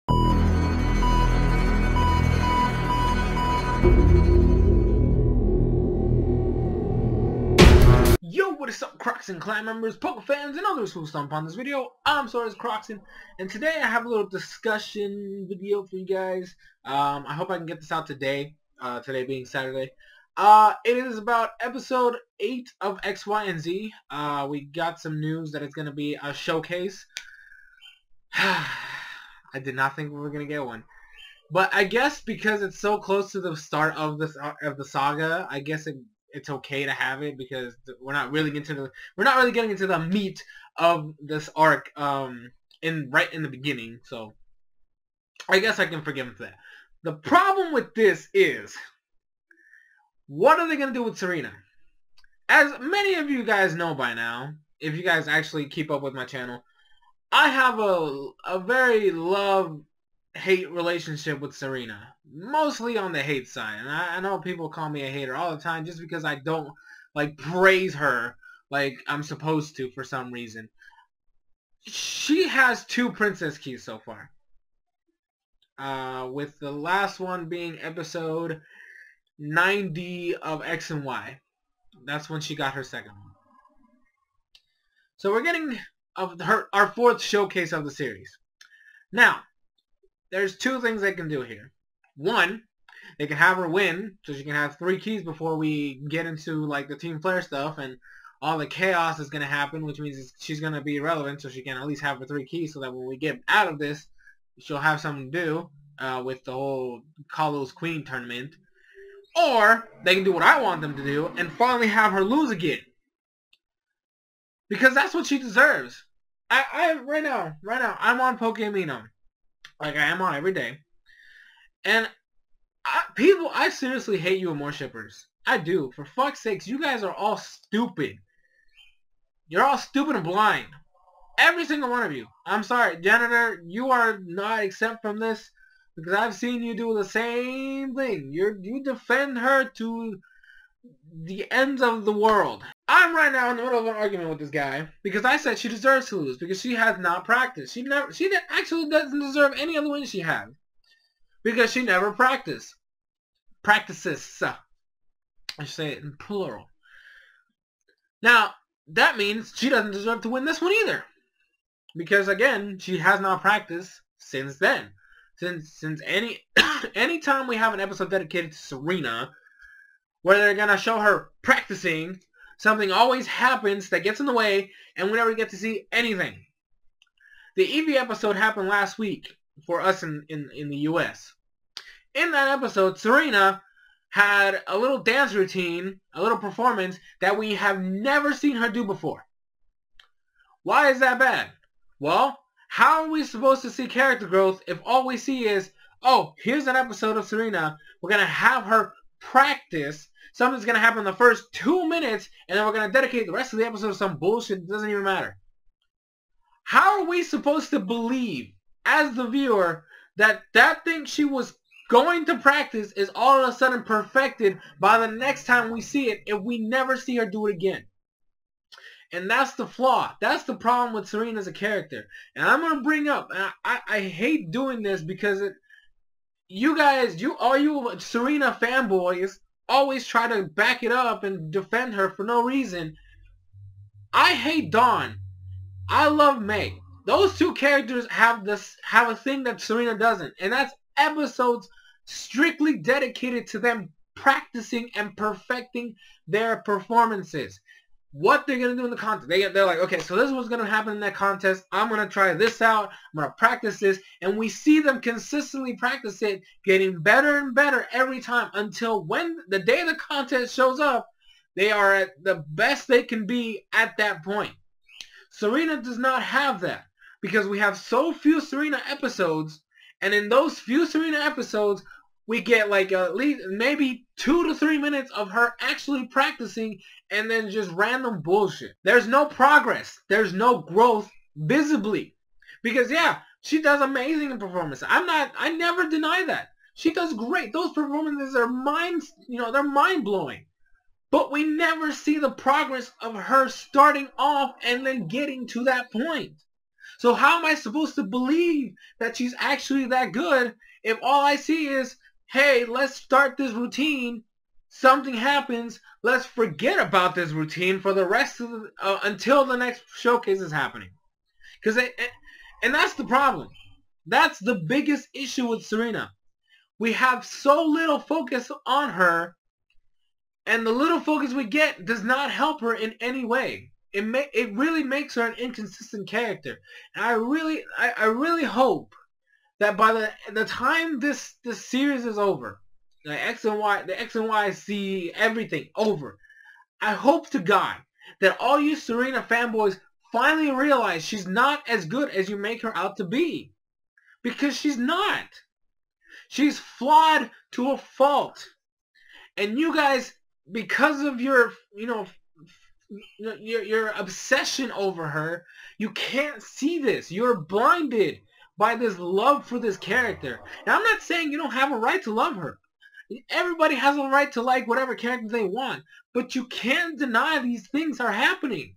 Yo, what is up, Crockxen clan members, Poke fans, and others who stump on this video? I'm SoresanCrockxen, and today I have a little discussion video for you guys. I hope I can get this out today, today being Saturday. It is about episode 8 of XY&Z. We got some news that it's going to be a showcase. I did not think we were going to get one. But I guess because it's so close to the start of the saga, I guess it's okay to have it because we're not really getting into the meat of this arc right in the beginning. So I guess I can forgive him for that. The problem with this is, what are they gonna do with Serena? As many of you guys know by now, if you guys actually keep up with my channel, I have a very love-hate relationship with Serena. Mostly on the hate side. And I know people call me a hater all the time just because I don't praise her like I'm supposed to for some reason. She has 2 princess keys so far. With the last one being episode 90 of X and Y. That's when she got her second one. So we're getting our 4th showcase of the series. Now, there's 2 things they can do here. One, they can have her win, so she can have 3 keys before we get into the Team Flare stuff, and all the chaos is going to happen, which means she's going to be irrelevant, so she can at least have her 3 keys, so that when we get out of this, she'll have something to do with the whole Kalos Queen tournament. Or, they can do what I want them to do, and finally have her lose again. Because that's what she deserves. Right now, I'm on Pokemino. Like I am on every day. And I seriously hate you and more shippers. I do. For fuck's sakes, you guys are all stupid. You're all stupid and blind. Every single one of you. I'm sorry, Janitor, you are not exempt from this because I've seen you do the same thing. You defend her to the ends of the world. I'm right now in the middle of an argument with this guy because I said she deserves to lose because she has not practiced. She actually doesn't deserve any of the wins she has because she never practices. I say it in plural. Now, that means she doesn't deserve to win this one either. Because again, she has not practiced since then. Since any time we have an episode dedicated to Serena, where they're gonna show her practicing, something always happens that gets in the way, and we never get to see anything. The Eevee episode happened last week for us in the US. In that episode, Serena had a little dance routine, a little performance that we have never seen her do before. Why is that bad? Well, how are we supposed to see character growth if all we see is, oh, here's an episode of Serena, we're going to have her practice, something's going to happen in the first 2 minutes, and then we're going to dedicate the rest of the episode to some bullshit that doesn't even matter. How are we supposed to believe, as the viewer, that thing she was going to practice is all of a sudden perfected by the next time we see it if we never see her do it again? And that's the flaw. That's the problem with Serena as a character. And I'm going to bring up, and I hate doing this because you guys, all you Serena fanboys always try to back it up and defend her for no reason. I hate Dawn. I love May. Those 2 characters have a thing that Serena doesn't, and that's episodes strictly dedicated to them practicing and perfecting their performances. What they're going to do in the contest. They're like, okay, so this is what's going to happen in that contest. I'm going to try this out. I'm going to practice this. And we see them consistently practice it, getting better and better every time until when the day the contest shows up, they are at the best they can be at that point. Serena does not have that because we have so few Serena episodes, and in those few Serena episodes, we get at least maybe 2 to 3 minutes of her actually practicing and then just random bullshit. There's no progress. There's no growth visibly. Because yeah, she does amazing in performances. I never deny that. She does great. Those performances are they're mind-blowing. But we never see the progress of her starting off and then getting to that point. So how am I supposed to believe that she's actually that good if all I see is, hey, let's start this routine, something happens, let's forget about this routine for the rest of the, until the next showcase is happening. And that's the problem. That's the biggest issue with Serena. We have so little focus on her, and the little focus we get does not help her in any way. It really makes her an inconsistent character. And I really hope that by the time this series is over, the X and Y, Z, everything over, I hope to God that all you Serena fanboys finally realize she's not as good as you make her out to be. Because she's not. She's flawed to a fault. And you guys, because of your, your obsession over her, you can't see this. You're blinded by this love for this character. Now, I'm not saying you don't have a right to love her. Everybody has a right to like whatever character they want. But you can't deny these things are happening.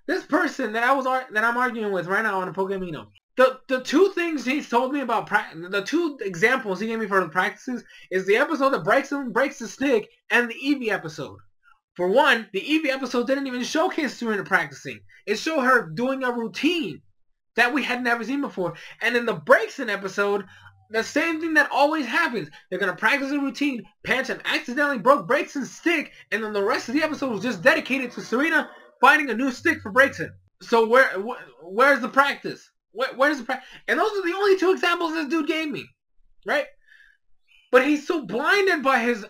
This person that I'm arguing with right now on a Pokemino, the two things he's told me about, the two examples he gave me for the practices is the episode that breaks the stick and the Eevee episode. For one, the Eevee episode didn't even showcase Serena practicing. It showed her doing a routine that we had never seen before. And in the Braixen episode, the same thing that always happens. They're going to practice a routine, Pancham accidentally broke Braixen's stick, and then the rest of the episode was just dedicated to Serena finding a new stick for Braixen. So where's the practice? Where's the practice? And those are the only two examples this dude gave me, right? But he's so blinded by his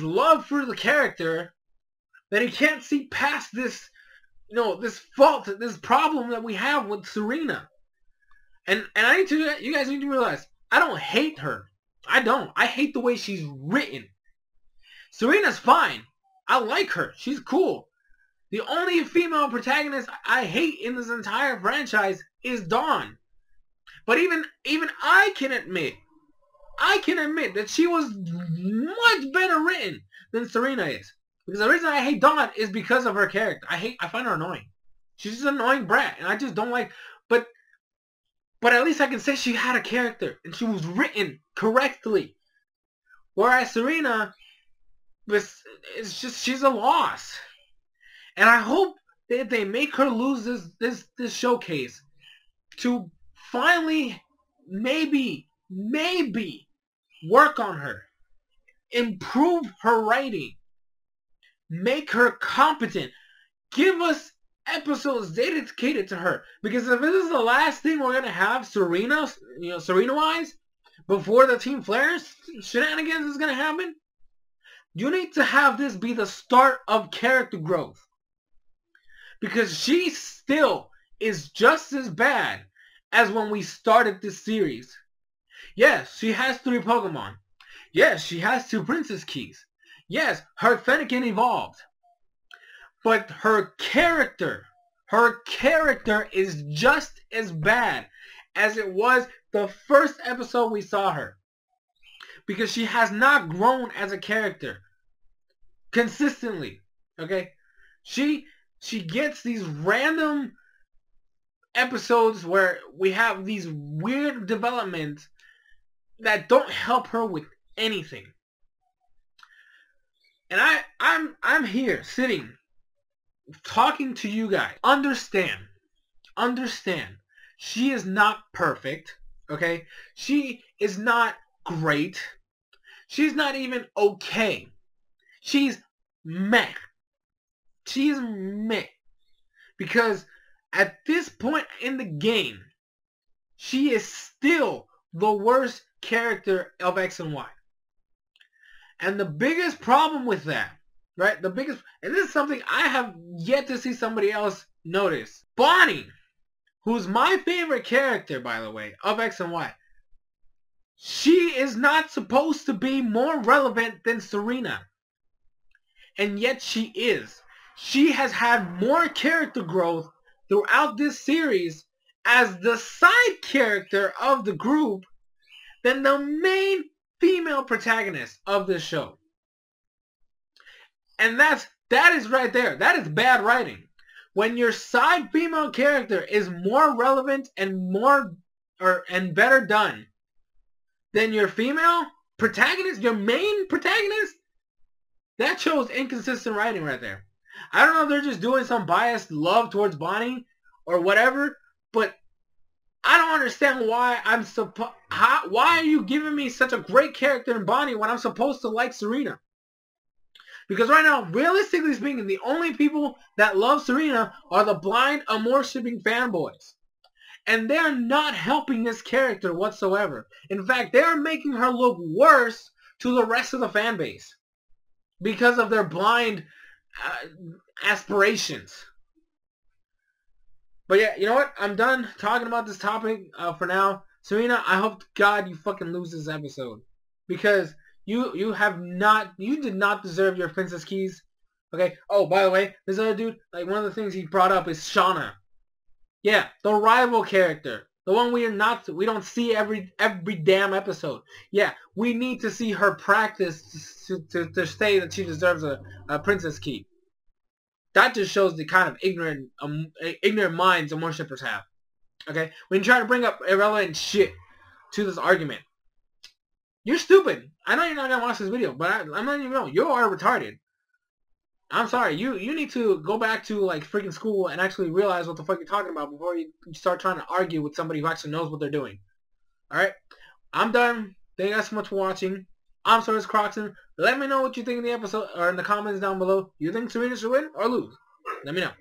love for the character that he can't see past this, this fault, this problem that we have with Serena. And you guys need to realize, I don't hate her. I don't. I hate the way she's written. Serena's fine. I like her. She's cool. The only female protagonist I hate in this entire franchise is Dawn. But even I can admit that she was much better written than Serena is. Because the reason I hate Dawn is because of her character. I find her annoying. She's just an annoying brat, and I just don't like. But at least I can say she had a character and she was written correctly. Whereas Serena, she's a loss. And I hope that they make her lose this showcase to finally maybe work on her, improve her writing, make her competent, give us episodes dedicated to her. Because if this is the last thing we're gonna have Serena-wise, before the Team Flare shenanigans is gonna happen, you need to have this be the start of character growth. Because she still is just as bad as when we started this series. Yes, she has 3 Pokemon. Yes, she has 2 Princess Keys. Yes, her Fennekin evolved. But her character is just as bad as it was the first episode we saw her. Because she has not grown as a character consistently. Okay? She gets these random episodes where we have these weird developments that don't help her with anything. And I'm here sitting talking to you guys. Understand. She is not perfect. Okay? She is not great. She's not even okay. She's meh. She's meh. Because at this point in the game, she is still the worst character of X and Y. And the biggest problem with that, right? And this is something I have yet to see somebody else notice. Bonnie, who's my favorite character, by the way, of X and Y, she is not supposed to be more relevant than Serena. And yet she is. She has had more character growth throughout this series as the side character of the group than the main female protagonist of this show. And that is right there. That is bad writing. When your side female character is more relevant and and better done than your female protagonist, your main protagonist, that shows inconsistent writing right there. I don't know if they're just doing some biased love towards Bonnie or whatever, but I don't understand why why are you giving me such a great character in Bonnie when I'm supposed to like Serena? Because right now, realistically speaking, the only people that love Serena are the blind, amour-shipping fanboys. And they are not helping this character whatsoever. In fact, they are making her look worse to the rest of the fan base because of their blind aspirations. But yeah, you know what? I'm done talking about this topic for now. Serena, I hope to God you fucking lose this episode. Because you did not deserve your princess keys. Okay? Oh, by the way, this other dude, like one of the things he brought up is Shauna. Yeah, the rival character. The one we don't see every damn episode. Yeah, we need to see her practice to say that she deserves a princess key. That just shows the kind of ignorant minds and worshippers have. Okay? When you try to bring up irrelevant shit to this argument, you're stupid. I know you're not gonna watch this video, but I'm letting you know you are retarded. I'm sorry. You need to go back to like freaking school and actually realize what the fuck you're talking about before you start trying to argue with somebody who actually knows what they're doing. Alright? I'm done. Thank you guys so much for watching. I'm SoresanCrockxen. Let me know what you think in the episode or in the comments down below. You think Serena should win or lose? Let me know.